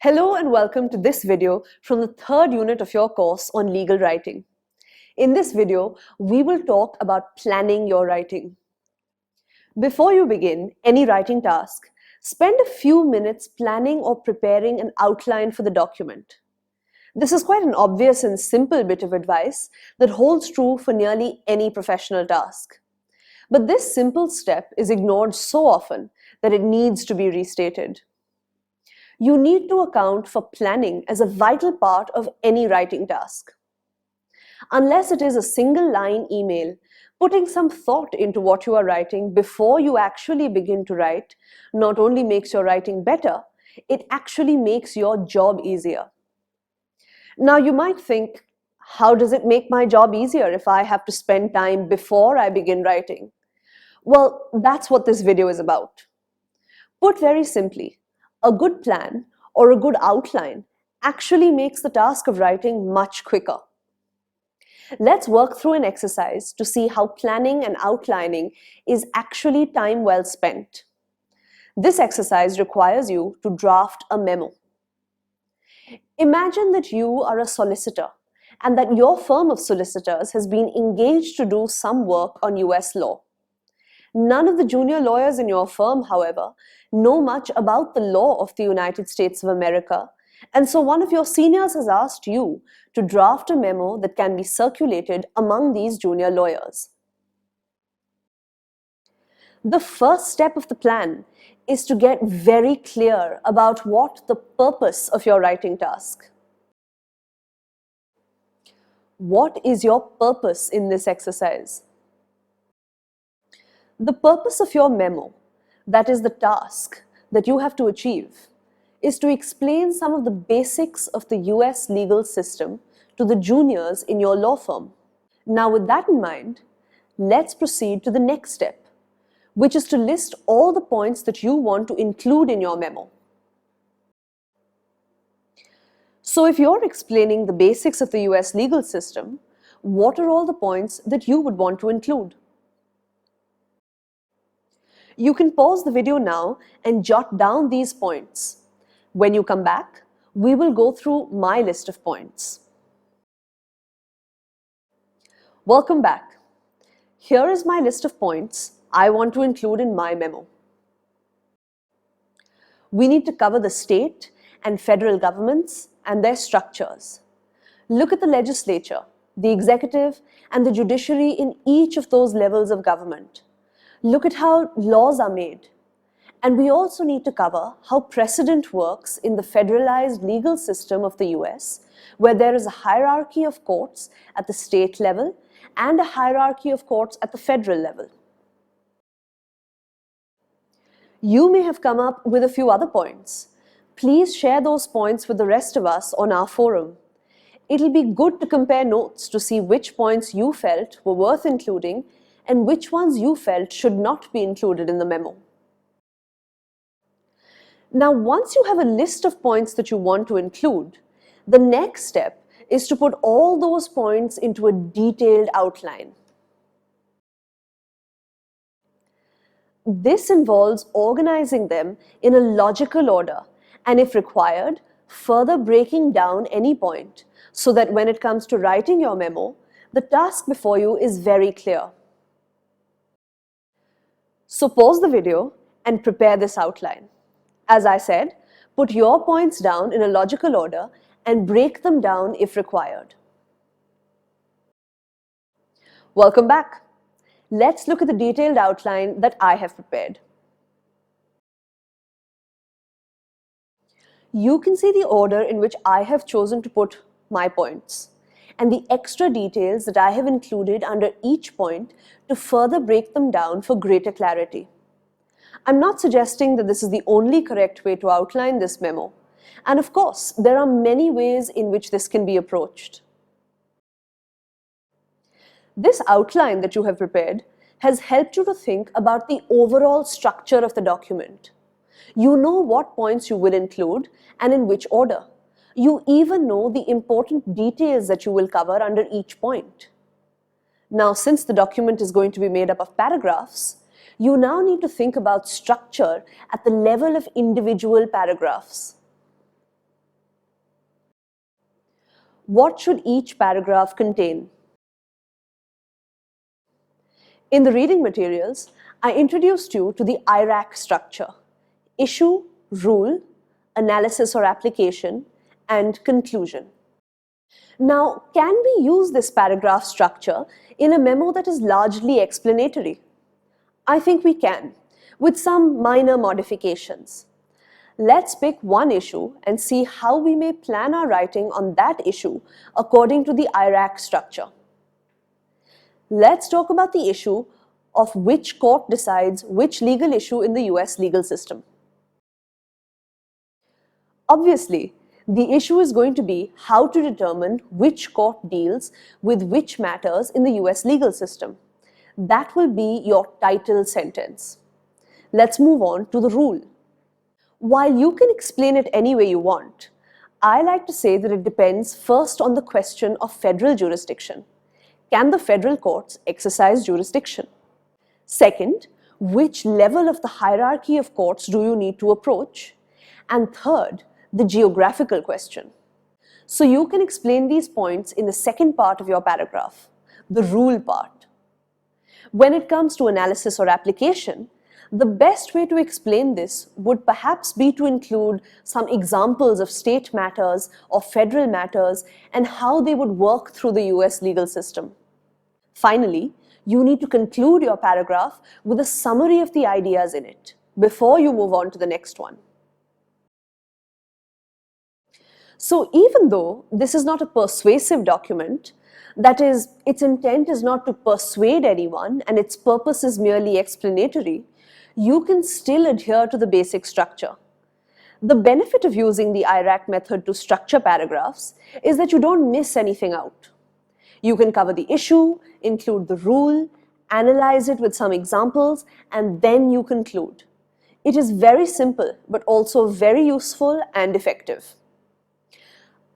Hello and welcome to this video from the third unit of your course on legal writing. In this video, we will talk about planning your writing. Before you begin any writing task, spend a few minutes planning or preparing an outline for the document. This is quite an obvious and simple bit of advice that holds true for nearly any professional task. But this simple step is ignored so often that it needs to be restated. You need to account for planning as a vital part of any writing task. Unless it is a single line email, putting some thought into what you are writing before you actually begin to write not only makes your writing better, it actually makes your job easier. Now you might think, how does it make my job easier if I have to spend time before I begin writing? Well, that's what this video is about. Put very simply, a good plan or a good outline actually makes the task of writing much quicker. Let's work through an exercise to see how planning and outlining is actually time well spent. This exercise requires you to draft a memo. Imagine that you are a solicitor and that your firm of solicitors has been engaged to do some work on US law. None of the junior lawyers in your firm, however, know much about the law of the United States of America, and so one of your seniors has asked you to draft a memo that can be circulated among these junior lawyers. The first step of the plan is to get very clear about what the purpose of your writing task. What is your purpose in this exercise? The purpose of your memo, that is the task that you have to achieve, is to explain some of the basics of the US legal system to the juniors in your law firm. Now, with that in mind, let's proceed to the next step, which is to list all the points that you want to include in your memo. So if you're explaining the basics of the US legal system, what are all the points that you would want to include? You can pause the video now and jot down these points. When you come back, we will go through my list of points. Welcome back. Here is my list of points I want to include in my memo. We need to cover the state and federal governments and their structures. Look at the legislature, the executive, and the judiciary in each of those levels of government. Look at how laws are made. And we also need to cover how precedent works in the federalized legal system of the US, where there is a hierarchy of courts at the state level and a hierarchy of courts at the federal level. You may have come up with a few other points. Please share those points with the rest of us on our forum. It'll be good to compare notes to see which points you felt were worth including and which ones you felt should not be included in the memo. Now, once you have a list of points that you want to include, the next step is to put all those points into a detailed outline. This involves organizing them in a logical order and, if required, further breaking down any point so that when it comes to writing your memo, the task before you is very clear. So pause the video and prepare this outline. As I said, put your points down in a logical order and break them down if required. Welcome back. Let's look at the detailed outline that I have prepared. You can see the order in which I have chosen to put my points and the extra details that I have included under each point to further break them down for greater clarity. I'm not suggesting that this is the only correct way to outline this memo, and of course, there are many ways in which this can be approached. This outline that you have prepared has helped you to think about the overall structure of the document. You know what points you will include and in which order. You even know the important details that you will cover under each point. Now, since the document is going to be made up of paragraphs, you now need to think about structure at the level of individual paragraphs. What should each paragraph contain? In the reading materials, I introduced you to the IRAC structure: issue, rule, analysis or application, and conclusion. Now, can we use this paragraph structure in a memo that is largely explanatory? I think we can, with some minor modifications. Let's pick one issue and see how we may plan our writing on that issue according to the IRAC structure. Let's talk about the issue of which court decides which legal issue in the US legal system. Obviously, the issue is going to be how to determine which court deals with which matters in the US legal system. That will be your title sentence. Let's move on to the rule. While you can explain it any way you want, I like to say that it depends first on the question of federal jurisdiction. Can the federal courts exercise jurisdiction? Second, which level of the hierarchy of courts do you need to approach? And third, the geographical question. So you can explain these points in the second part of your paragraph, the rule part. When it comes to analysis or application, the best way to explain this would perhaps be to include some examples of state matters or federal matters and how they would work through the US legal system. Finally, you need to conclude your paragraph with a summary of the ideas in it before you move on to the next one. So even though this is not a persuasive document, that is, its intent is not to persuade anyone and its purpose is merely explanatory, you can still adhere to the basic structure. The benefit of using the IRAC method to structure paragraphs is that you don't miss anything out. You can cover the issue, include the rule, analyze it with some examples, and then you conclude. It is very simple, but also very useful and effective.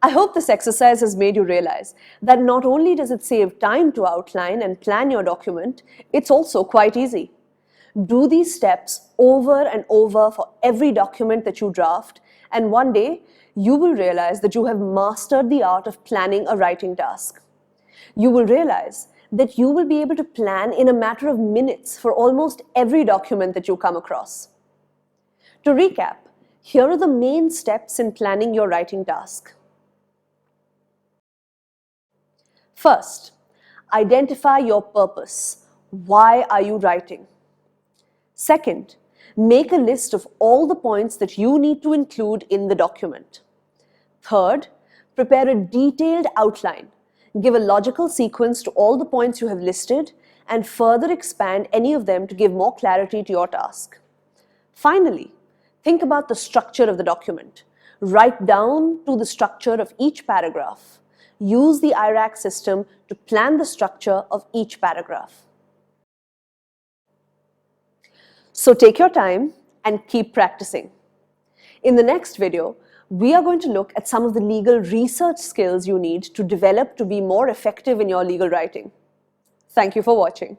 I hope this exercise has made you realize that not only does it save time to outline and plan your document, it's also quite easy. Do these steps over and over for every document that you draft, and one day you will realize that you have mastered the art of planning a writing task. You will realize that you will be able to plan in a matter of minutes for almost every document that you come across. To recap, here are the main steps in planning your writing task. First, identify your purpose. Why are you writing? Second, make a list of all the points that you need to include in the document. Third, prepare a detailed outline. Give a logical sequence to all the points you have listed and further expand any of them to give more clarity to your task. Finally, think about the structure of the document. Write down to the structure of each paragraph. Use the IRAC system to plan the structure of each paragraph. So take your time and keep practicing. In the next video, we are going to look at some of the legal research skills you need to develop to be more effective in your legal writing. Thank you for watching.